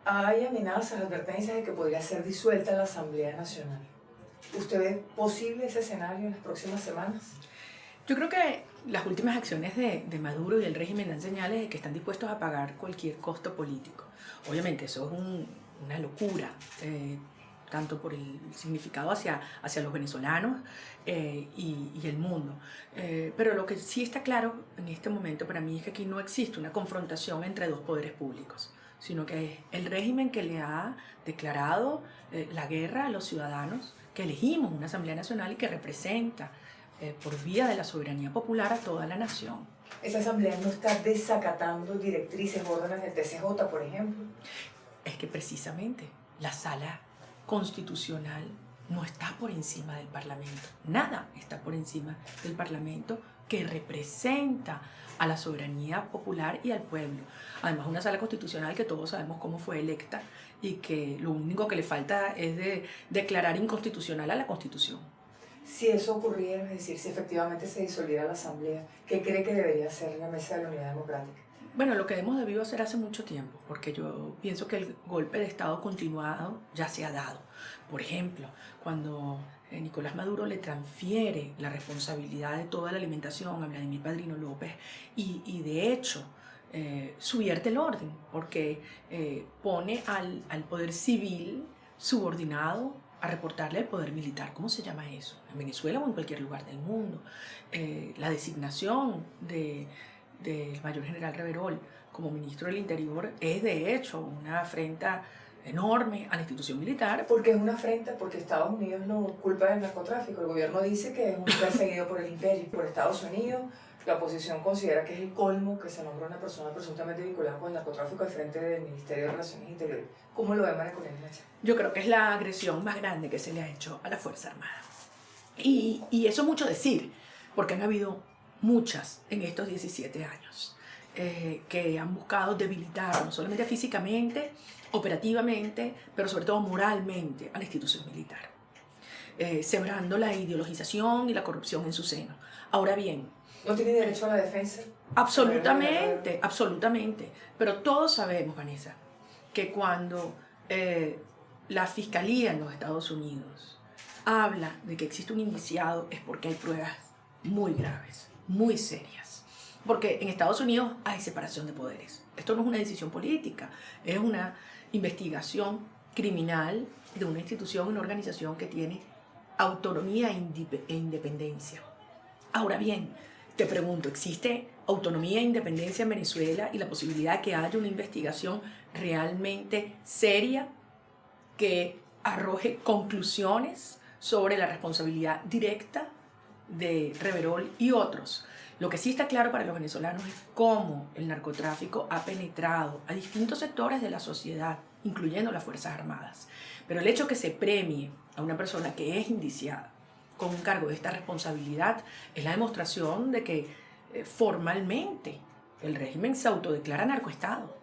Hay amenazas, advertencias de que podría ser disuelta la Asamblea Nacional. ¿Usted ve posible ese escenario en las próximas semanas? Yo creo que las últimas acciones de Maduro y el régimen dan señales de que están dispuestos a pagar cualquier costo político. Obviamente eso es una locura, tanto por el significado hacia los venezolanos y el mundo. Pero lo que sí está claro en este momento para mí es que aquí no existe una confrontación entre dos poderes públicos, sino que es el régimen que le ha declarado la guerra a los ciudadanos, que elegimos una Asamblea Nacional y que representa por vía de la soberanía popular a toda la nación. ¿Esa asamblea no está desacatando directrices, órdenes del TCJ, por ejemplo? Es que precisamente la sala constitucional no está por encima del Parlamento. Nada está por encima del Parlamento, que representa a la soberanía popular y al pueblo. Además, una sala constitucional que todos sabemos cómo fue electa y que lo único que le falta es de declarar inconstitucional a la Constitución. Si eso ocurriera, es decir, si efectivamente se disolviera la Asamblea, ¿qué cree que debería hacer la Mesa de la Unidad Democrática? Bueno, lo que hemos debido hacer hace mucho tiempo, porque yo pienso que el golpe de Estado continuado ya se ha dado. Por ejemplo, cuando Nicolás Maduro le transfiere la responsabilidad de toda la alimentación a Vladimir Padrino López y de hecho subvierte el orden, porque pone al poder civil subordinado a reportarle al poder militar. ¿Cómo se llama eso? En Venezuela o en cualquier lugar del mundo. La designación del mayor general Reverol como ministro del Interior es de hecho una afrenta enorme a la institución militar. Porque es una afrenta, porque Estados Unidos lo culpa del narcotráfico. El gobierno dice que es un perseguido por el imperio, por Estados Unidos. La oposición considera que es el colmo que se nombra una persona presuntamente vinculada con el narcotráfico al frente del Ministerio de Relaciones Interiores. ¿Cómo lo ve María Corina Machado? Yo creo que es la agresión más grande que se le ha hecho a la Fuerza Armada. Y eso es mucho decir, porque han habido muchas en estos 17 años que han buscado debilitar no solamente físicamente, operativamente, pero sobre todo moralmente a la institución militar, sembrando la ideologización y la corrupción en su seno. Ahora bien, ¿No tiene derecho a la defensa? absolutamente, absolutamente. Pero todos sabemos, Vanessa, que cuando la Fiscalía en los Estados Unidos habla de que existe un indiciado es porque hay pruebas muy graves, muy serias. Porque en Estados Unidos hay separación de poderes. Esto no es una decisión política, es una investigación criminal de una institución, una organización que tiene autonomía e independencia. Ahora bien, te pregunto, ¿existe autonomía e independencia en Venezuela y la posibilidad de que haya una investigación realmente seria que arroje conclusiones sobre la responsabilidad directa de Reverol y otros? Lo que sí está claro para los venezolanos es cómo el narcotráfico ha penetrado a distintos sectores de la sociedad, incluyendo las Fuerzas Armadas. Pero el hecho que se premie a una persona que es indiciada con un cargo de esta responsabilidad es la demostración de que formalmente el régimen se autodeclara narcoestado.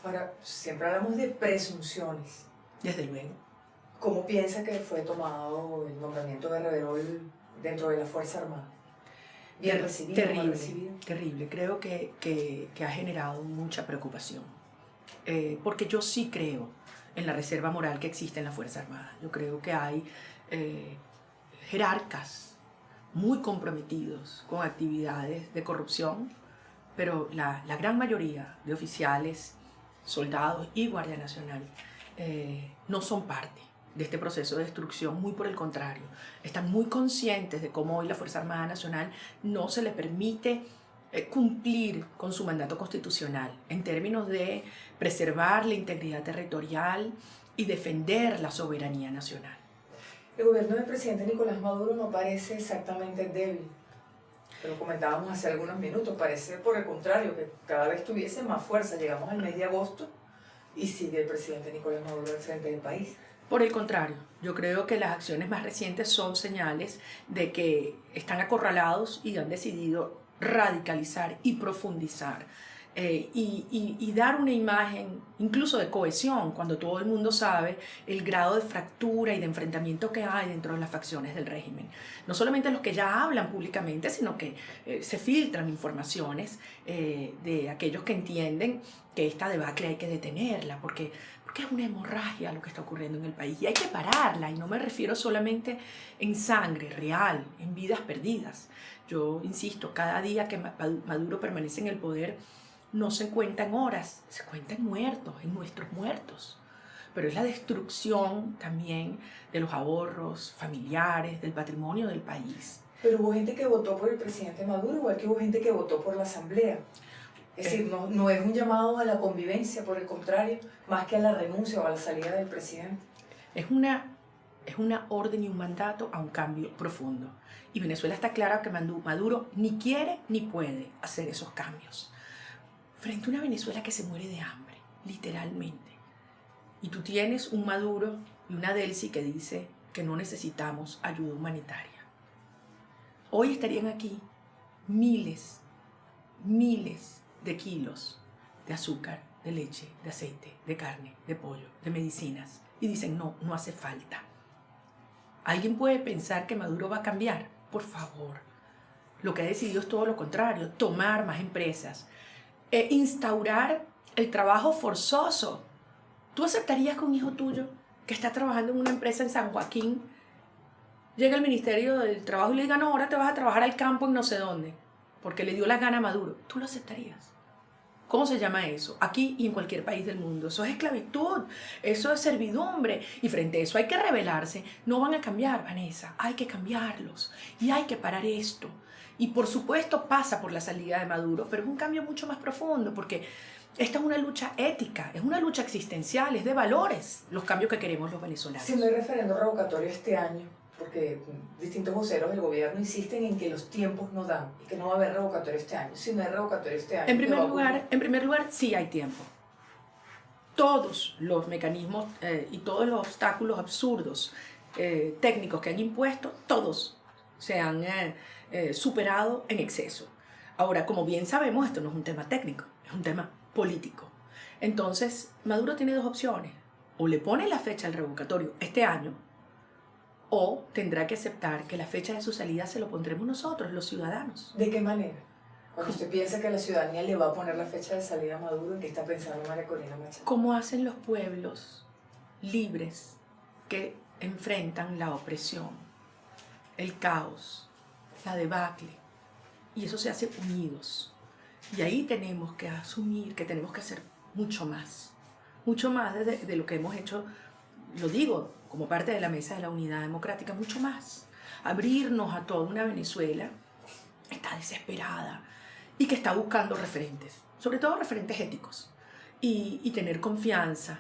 Ahora, siempre hablamos de presunciones. Desde luego. ¿Cómo piensa que fue tomado el nombramiento de Reverol dentro de la Fuerza Armada? ¿Bien recibido? Terrible, ¿Mal recibido? terrible. Creo que ha generado mucha preocupación. Porque yo sí creo en la reserva moral que existe en la Fuerza Armada. Yo creo que hay jerarcas muy comprometidos con actividades de corrupción, pero la gran mayoría de oficiales, soldados y Guardia Nacional no son parte de este proceso de destrucción, muy por el contrario, están muy conscientes de cómo hoy la Fuerza Armada Nacional no se le permite cumplir con su mandato constitucional en términos de preservar la integridad territorial y defender la soberanía nacional. El gobierno del presidente Nicolás Maduro no parece exactamente débil. Lo comentábamos hace algunos minutos, parece por el contrario, que cada vez tuviese más fuerza. Llegamos al mes de agosto y sigue el presidente Nicolás Maduro al frente del país. Por el contrario, yo creo que las acciones más recientes son señales de que están acorralados y han decidido radicalizar y profundizar y dar una imagen incluso de cohesión cuando todo el mundo sabe el grado de fractura y de enfrentamiento que hay dentro de las facciones del régimen. No solamente los que ya hablan públicamente, sino que se filtran informaciones de aquellos que entienden que esta debacle hay que detenerla, porque es una hemorragia lo que está ocurriendo en el país y hay que pararla, y no me refiero solamente en sangre real, en vidas perdidas. Yo insisto, cada día que Maduro permanece en el poder no se cuenta en horas, se cuenta en muertos, en nuestros muertos. Pero es la destrucción también de los ahorros familiares, del patrimonio del país. Pero hubo gente que votó por el presidente Maduro, igual que hubo gente que votó por la asamblea. Es decir, no es un llamado a la convivencia, por el contrario, más que a la renuncia o a la salida del presidente. Es una orden y un mandato a un cambio profundo. Y Venezuela está clara que Maduro ni quiere ni puede hacer esos cambios. Frente a una Venezuela que se muere de hambre, literalmente. Y tú tienes un Maduro y una Delcy que dice que no necesitamos ayuda humanitaria. Hoy estarían aquí miles de kilos de azúcar, de leche, de aceite, de carne, de pollo, de medicinas. Y dicen, no hace falta. ¿Alguien puede pensar que Maduro va a cambiar? Por favor. Lo que ha decidido es todo lo contrario, tomar más empresas, instaurar el trabajo forzoso. ¿Tú aceptarías que un hijo tuyo que está trabajando en una empresa en San Joaquín llegue al Ministerio del Trabajo y le diga, no, ahora te vas a trabajar al campo en no sé dónde, porque le dio la gana a Maduro? ¿Tú lo aceptarías? ¿Cómo se llama eso? Aquí y en cualquier país del mundo. Eso es esclavitud, eso es servidumbre. Y frente a eso hay que rebelarse. No van a cambiar, Vanessa. Hay que cambiarlos. Y hay que parar esto. Y por supuesto pasa por la salida de Maduro, pero es un cambio mucho más profundo, porque esta es una lucha ética, es una lucha existencial, es de valores los cambios que queremos los venezolanos. Si no hay referendo revocatorio este año, porque distintos voceros del gobierno insisten en que los tiempos no dan y que no va a haber revocatorio este año. Si no hay revocatorio este año, en primer lugar, sí hay tiempo. Todos los mecanismos y todos los obstáculos absurdos técnicos que han impuesto, todos se han superado en exceso. Ahora, como bien sabemos, esto no es un tema técnico, es un tema político. Entonces, Maduro tiene dos opciones. O le pone la fecha al revocatorio este año, o tendrá que aceptar que la fecha de su salida se lo pondremos nosotros, los ciudadanos. ¿De qué manera? Cuando usted piensa que la ciudadanía le va a poner la fecha de salida a Maduro, ¿en qué está pensando María Corina Machado? Como hacen los pueblos libres que enfrentan la opresión, el caos, la debacle, y eso se hace unidos. Y ahí tenemos que asumir que tenemos que hacer mucho más de lo que hemos hecho, lo digo, como parte de la Mesa de la Unidad Democrática, mucho más. Abrirnos a toda una Venezuela que está desesperada y que está buscando referentes, sobre todo referentes éticos, y tener confianza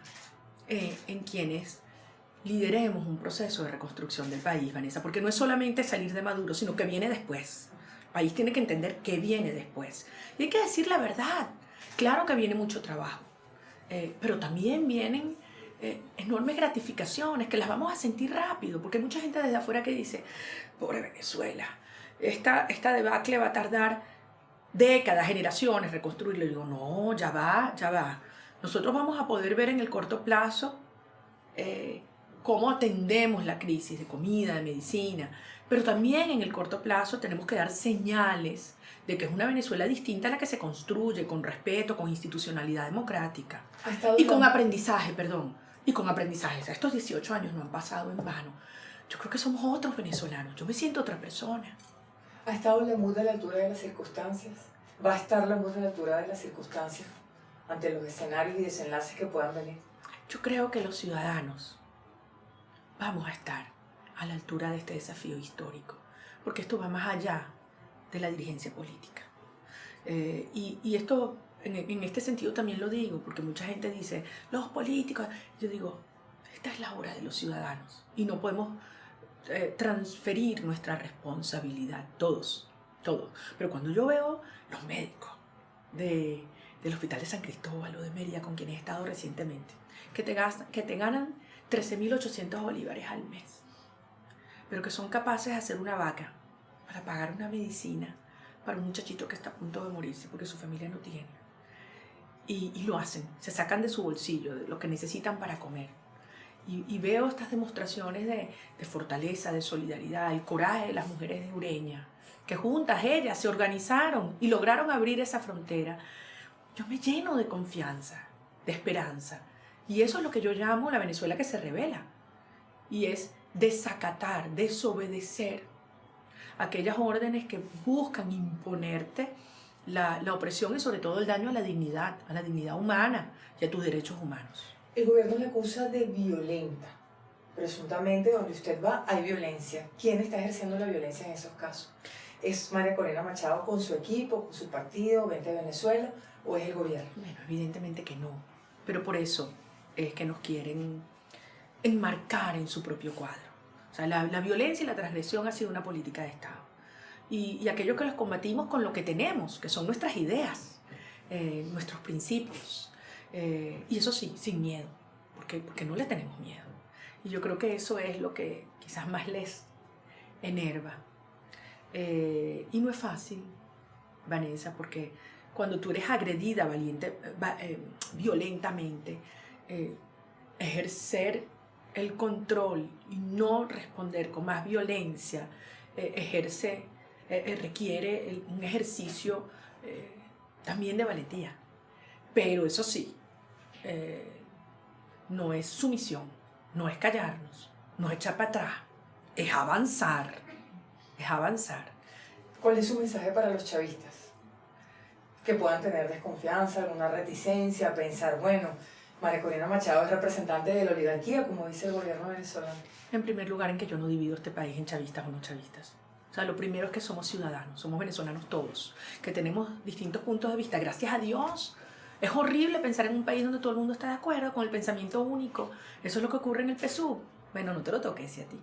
en quienes lideremos un proceso de reconstrucción del país, Vanessa, porque no es solamente salir de Maduro, sino que viene después. El país tiene que entender qué viene después. Y hay que decir la verdad. Claro que viene mucho trabajo, pero también vienen enormes gratificaciones que las vamos a sentir rápido, porque hay mucha gente desde afuera que dice, pobre Venezuela, esta debacle va a tardar décadas, generaciones reconstruirlo. Y digo, no, ya va. Nosotros vamos a poder ver en el corto plazo cómo atendemos la crisis de comida, de medicina, pero también en el corto plazo tenemos que dar señales de que es una Venezuela distinta a la que se construye con respeto, con institucionalidad democrática y con aprendizaje, y con aprendizaje. O sea, estos 18 años no han pasado en vano. Yo creo que somos otros venezolanos, yo me siento otra persona. ¿Ha estado la MUD a la altura de las circunstancias? ¿Va a estar la MUD a la altura de las circunstancias ante los escenarios y desenlaces que puedan venir? Yo creo que los ciudadanos vamos a estar a la altura de este desafío histórico, porque esto va más allá de la dirigencia política. Y esto, en este sentido también lo digo, porque mucha gente dice, los políticos, yo digo, esta es la hora de los ciudadanos y no podemos transferir nuestra responsabilidad, todos. Pero cuando yo veo los médicos del Hospital de San Cristóbal o de Mérida, con quienes he estado recientemente, que te ganan 13.800 bolívares al mes, pero que son capaces de hacer una vaca para pagar una medicina para un muchachito que está a punto de morirse porque su familia no tiene. y lo hacen, se sacan de su bolsillo de lo que necesitan para comer. Y veo estas demostraciones de fortaleza, de solidaridad, el coraje de las mujeres de Ureña, que juntas ellas se organizaron y lograron abrir esa frontera. Yo me lleno de confianza, de esperanza. Y eso es lo que yo llamo la Venezuela que se revela. Y es desacatar, desobedecer aquellas órdenes que buscan imponerte la opresión y sobre todo el daño a la dignidad humana y a tus derechos humanos. El gobierno le acusa de violenta. Presuntamente donde usted va hay violencia. ¿Quién está ejerciendo la violencia en esos casos? ¿Es María Corina Machado con su equipo, con su partido, Vente Venezuela, o es el gobierno? Bueno, evidentemente que no. Pero por eso es que nos quieren enmarcar en su propio cuadro. O sea, la violencia y la transgresión ha sido una política de Estado. Y aquello que los combatimos con lo que tenemos, que son nuestras ideas, nuestros principios. Y eso sí, sin miedo, porque no le tenemos miedo. Y yo creo que eso es lo que quizás más les enerva. Y no es fácil, Vanessa, porque cuando tú eres agredida violentamente, ejercer el control y no responder con más violencia requiere un ejercicio también de valentía. Pero eso sí, no es sumisión, no es callarnos, no es echar para atrás, es avanzar, es avanzar. ¿Cuál es su mensaje para los chavistas? Que puedan tener desconfianza, alguna reticencia, pensar, bueno, María Corina Machado es representante de la oligarquía, como dice el gobierno venezolano. En primer lugar, en que yo no divido este país en chavistas o no chavistas. O sea, lo primero es que somos ciudadanos, somos venezolanos todos, que tenemos distintos puntos de vista, gracias a Dios. Es horrible pensar en un país donde todo el mundo está de acuerdo con el pensamiento único. Eso es lo que ocurre en el PSUV. Bueno, no te lo toques a ti,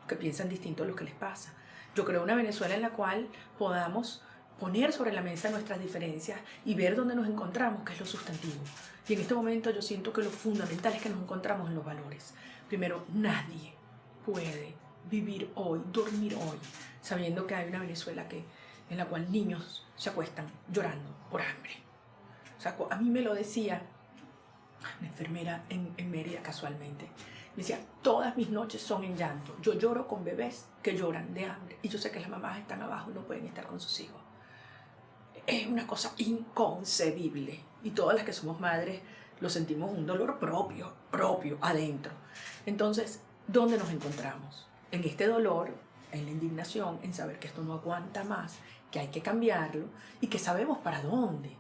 que piensan distinto a lo que les pasa. Yo creo una Venezuela en la cual podamos poner sobre la mesa nuestras diferencias y ver dónde nos encontramos, que es lo sustantivo. Y en este momento yo siento que lo fundamental es que nos encontramos en los valores. Primero, nadie puede vivir hoy, dormir hoy, sabiendo que hay una Venezuela en la cual niños se acuestan llorando por hambre. O sea, a mí me lo decía una enfermera en Mérida casualmente. Me decía, todas mis noches son en llanto. Yo lloro con bebés que lloran de hambre. Y yo sé que las mamás están abajo y no pueden estar con sus hijos. Es una cosa inconcebible. Y todas las que somos madres lo sentimos un dolor propio, adentro. Entonces, ¿dónde nos encontramos? En este dolor, en la indignación, en saber que esto no aguanta más, que hay que cambiarlo y que sabemos para dónde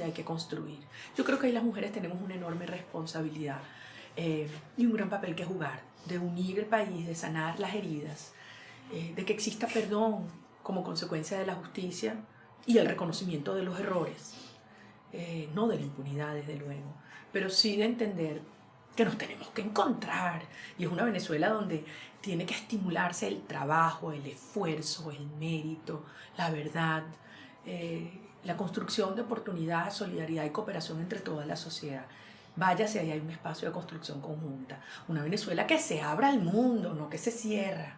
hay que construir. Yo creo que ahí las mujeres tenemos una enorme responsabilidad y un gran papel que jugar, de unir el país, de sanar las heridas, de que exista perdón como consecuencia de la justicia y el reconocimiento de los errores, no de la impunidad, desde luego, pero sí de entender que nos tenemos que encontrar. Y es una Venezuela donde tiene que estimularse el trabajo, el esfuerzo, el mérito, la verdad, la construcción de oportunidades, solidaridad y cooperación entre toda la sociedad. Vaya si ahí hay un espacio de construcción conjunta. Una Venezuela que se abra al mundo, no que se cierra.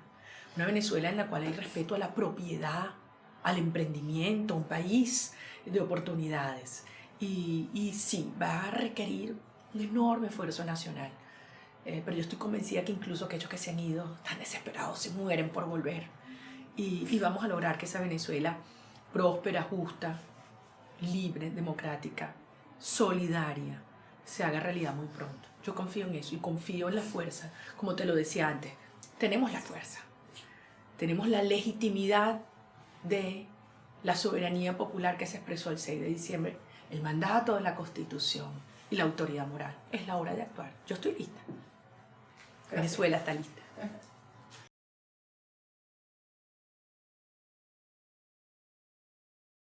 Una Venezuela en la cual hay respeto a la propiedad, al emprendimiento, un país de oportunidades. Y sí, va a requerir un enorme esfuerzo nacional. Pero yo estoy convencida que incluso aquellos que se han ido tan desesperados se mueren por volver. Y vamos a lograr que esa Venezuela próspera, justa, libre, democrática, solidaria, se haga realidad muy pronto. Yo confío en eso y confío en la fuerza. Como te lo decía antes, tenemos la fuerza. Tenemos la legitimidad de la soberanía popular que se expresó el 6 de diciembre, el mandato de la Constitución y la autoridad moral. Es la hora de actuar. Yo estoy lista. Gracias. Venezuela está lista.